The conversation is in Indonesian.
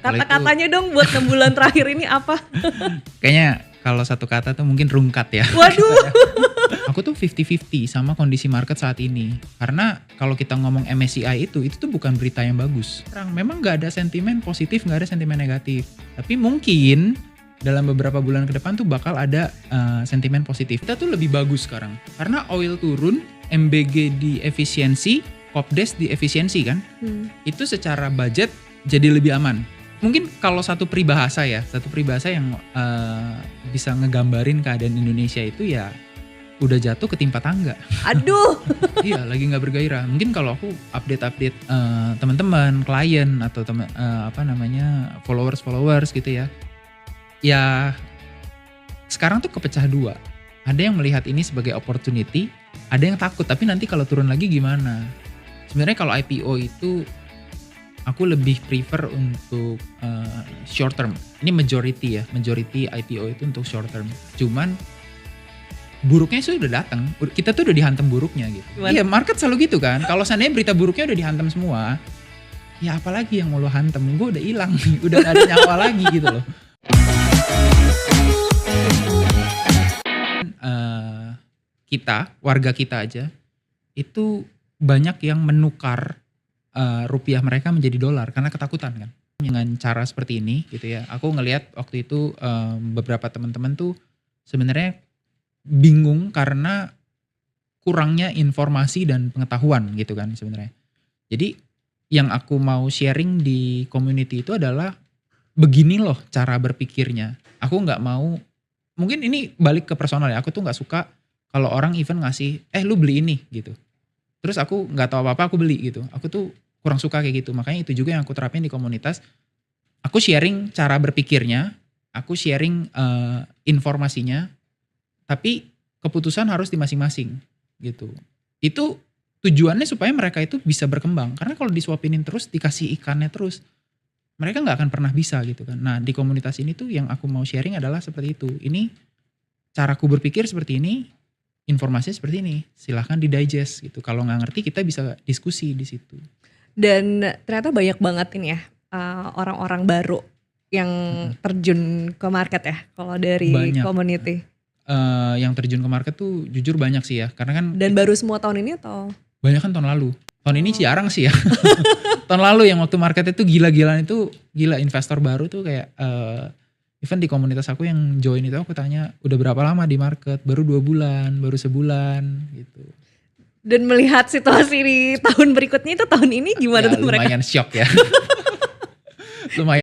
Kata-katanya dong buat 6 bulan terakhir ini apa? Kayaknya kalau satu kata tuh mungkin rungkat ya. Waduh. Aku tuh 50-50 sama kondisi market saat ini. Karena kalau kita ngomong MSCI itu tuh bukan berita yang bagus. Memang gak ada sentimen positif, gak ada sentimen negatif. Tapi mungkin dalam beberapa bulan ke depan tuh bakal ada sentimen positif. Kita tuh lebih bagus sekarang. Karena oil turun, MBG di efisiensi, Kopdes di efisiensi kan. Itu secara budget jadi lebih aman. Mungkin kalau satu peribahasa yang bisa ngegambarin keadaan Indonesia itu ya udah jatuh ketimpa tangga. Aduh. Iya, lagi nggak bergairah. Mungkin kalau aku update teman-teman, klien atau followers gitu ya. Ya sekarang tuh kepecah dua. Ada yang melihat ini sebagai opportunity, ada yang takut. Tapi nanti kalau turun lagi gimana? Sebenarnya kalau IPO itu aku lebih prefer untuk short term. Ini majority IPO itu untuk short term. Cuman buruknya itu udah datang. Kita tuh udah dihantam buruknya gitu. Iya, market selalu gitu kan. Kalau seandainya berita buruknya udah dihantam semua, ya apalagi yang mau lo hantam? Gue udah hilang nih, udah gak ada nyawa lagi gitu loh. Warga kita aja, itu banyak yang menukar rupiah mereka menjadi dolar karena ketakutan kan. Dengan cara seperti ini gitu ya, aku ngelihat waktu itu beberapa teman-teman tuh sebenarnya bingung karena kurangnya informasi dan pengetahuan gitu kan sebenarnya. Jadi yang aku mau sharing di community itu adalah begini loh cara berpikirnya. Aku nggak mau, mungkin ini balik ke personal ya, aku tuh nggak suka kalau orang even ngasih, lu beli ini gitu. Terus aku nggak tahu apa-apa aku beli gitu. Aku tuh kurang suka kayak gitu. Makanya itu juga yang aku terapin di komunitas. Aku sharing cara berpikirnya, aku sharing informasinya, tapi keputusan harus di masing-masing gitu. Itu tujuannya supaya mereka itu bisa berkembang. Karena kalau disuapinin terus, dikasih ikannya terus, mereka nggak akan pernah bisa gitu kan. Nah di komunitas ini tuh yang aku mau sharing adalah seperti itu. Ini caraku berpikir seperti ini, informasinya seperti ini. Silahkan di-digest gitu. Kalau nggak ngerti kita bisa diskusi di situ. Dan ternyata banyak banget ini ya orang-orang baru yang terjun ke market ya kalau dari banyak. Community. Yang terjun ke market tuh jujur banyak sih ya. Karena kan dan baru semua tahun ini atau? Banyak kan tahun lalu. Tahun ini jarang sih ya. Tahun lalu yang waktu market itu gila-gilaan itu, gila investor baru tuh kayak even di komunitas aku yang join itu aku tanya udah berapa lama di market, baru 2 bulan, baru sebulan gitu. Dan melihat situasi di tahun berikutnya itu tahun ini gimana ya, tuh mereka? Lumayan shock ya. Lumayan.